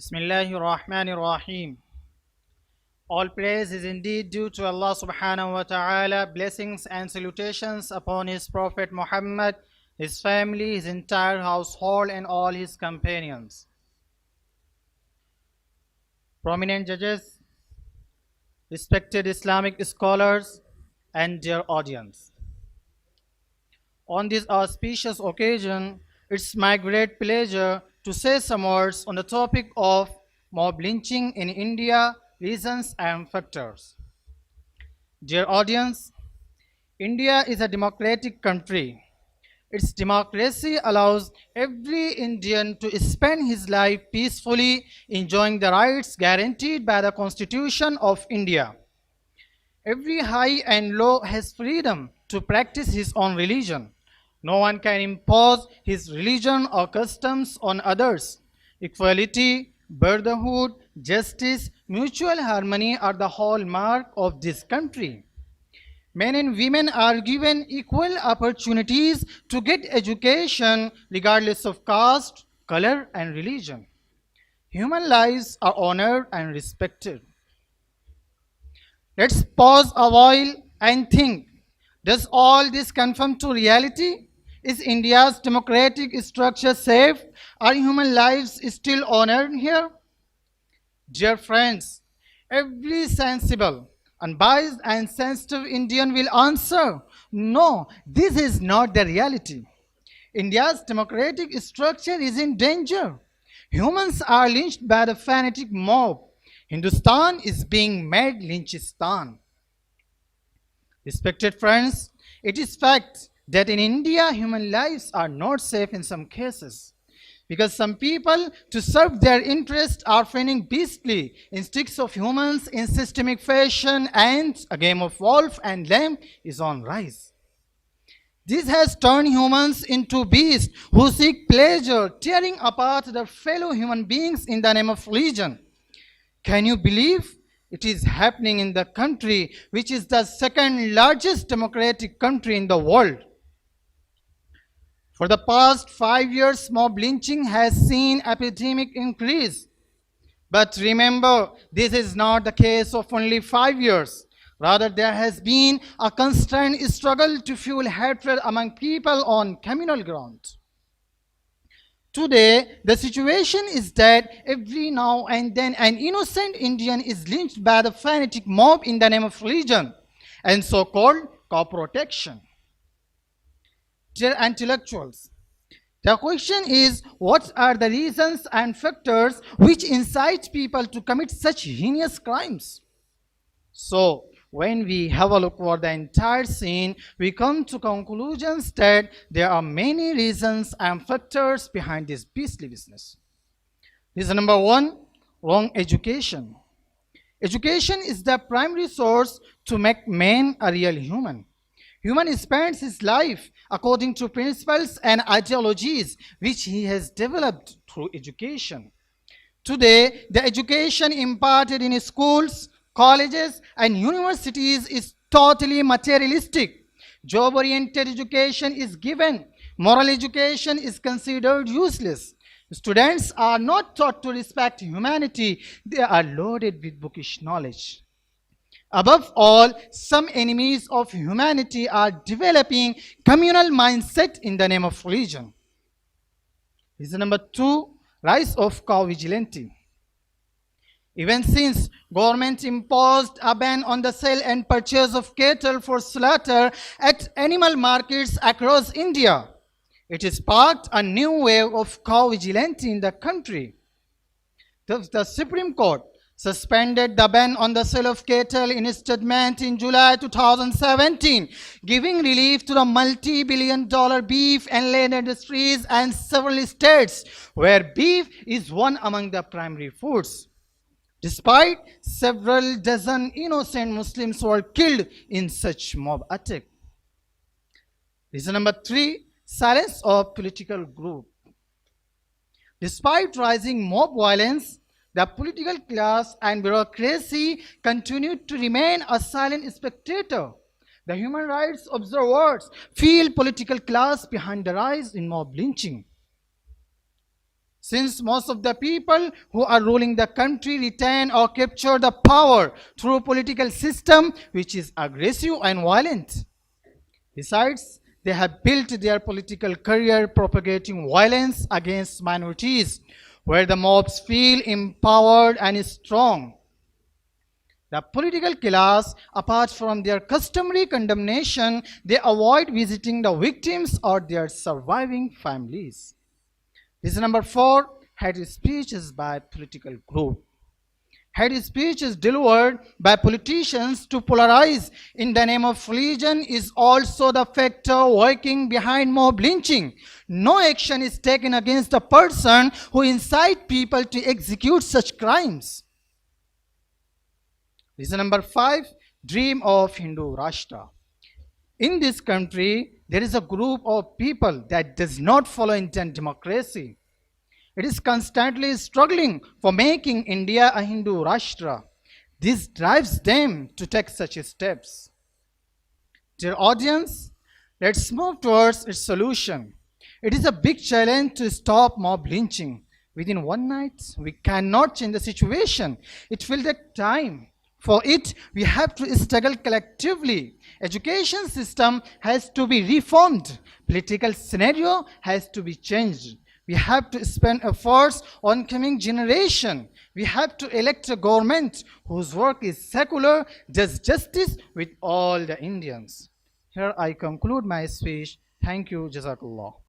Bismillahirrahmanirrahim. All praise is indeed due to Allah subhanahu wa ta'ala. Blessings and salutations upon His Prophet Muhammad, his family, his entire household and all his companions. Prominent judges, respected Islamic scholars and dear audience. On this auspicious occasion, it's my great pleasure to say some words on the topic of mob lynching in India, reasons and factors. Dear audience, India is a democratic country. Its democracy allows every Indian to spend his life peacefully, enjoying the rights guaranteed by the Constitution of India. Every high and low has freedom to practice his own religion. No one can impose his religion or customs on others. Equality, brotherhood, justice, mutual harmony are the hallmark of this country. Men and women are given equal opportunities to get education regardless of caste, color, and religion. Human lives are honored and respected. Let's pause a while and think. Does all this conform to reality? Is India's democratic structure safe? Are human lives still honored here? Dear friends, every sensible, unbiased and sensitive Indian will answer, no, this is not the reality. India's democratic structure is in danger. Humans are lynched by the fanatic mob. Hindustan is being made Lynchistan. Respected friends, it is fact that in India, human lives are not safe in some cases. Because some people, to serve their interests, are feigning beastly instincts of humans in systemic fashion, and a game of wolf and lamb is on rise. This has turned humans into beasts who seek pleasure, tearing apart their fellow human beings in the name of religion. Can you believe it is happening in the country which is the second largest democratic country in the world? For the past 5 years, mob lynching has seen epidemic increase. But remember, this is not the case of only 5 years. Rather, there has been a constant struggle to fuel hatred among people on communal ground. Today, the situation is that every now and then an innocent Indian is lynched by the fanatic mob in the name of religion and so-called co-protection. Dear intellectuals, the question is, what are the reasons and factors which incite people to commit such heinous crimes? So, when we have a look over the entire scene, we come to conclusions that there are many reasons and factors behind this beastly business. Reason number one, wrong education. Education is the primary source to make man a real human. Human spends his life according to principles and ideologies which he has developed through education. Today, the education imparted in schools, colleges, and universities is totally materialistic. Job-oriented education is given. Moral education is considered useless. Students are not taught to respect humanity. They are loaded with bookish knowledge. Above all, some enemies of humanity are developing communal mindset in the name of religion. Reason number two, rise of cow vigilante. Even since government imposed a ban on the sale and purchase of cattle for slaughter at animal markets across India, it has sparked a new wave of cow vigilante in the country. The Supreme Court suspended the ban on the sale of cattle in its judgment in July 2017, giving relief to the multi-billion-dollar beef and land industries and several states where beef is one among the primary foods. Despite several dozen innocent Muslims were killed in such mob attack. Reason number three, silence of political group. Despite rising mob violence, the political class and bureaucracy continued to remain a silent spectator. The human rights observers feel political class behind the rise in mob lynching. Since most of the people who are ruling the country retain or capture the power through a political system which is aggressive and violent. Besides, they have built their political career propagating violence against minorities, where the mobs feel empowered and strong. The political class, apart from their customary condemnation, they avoid visiting the victims or their surviving families. Reason number 4, hate speech is by political group. Hate speech is delivered by politicians to polarize in the name of religion is also the factor working behind mob lynching. No action is taken against a person who incites people to execute such crimes. Reason number 5, dream of Hindu Rashtra. In this country, there is a group of people that does not follow Indian democracy. It is constantly struggling for making India a Hindu Rashtra. This drives them to take such steps. Dear audience, let's move towards its solution. It is a big challenge to stop mob lynching. Within one night, we cannot change the situation. It will take time. For it, we have to struggle collectively. Education system has to be reformed. Political scenario has to be changed. We have to spend efforts on coming generation. We have to elect a government whose work is secular, does justice with all the Indians. Here I conclude my speech. Thank you. Jazakallah.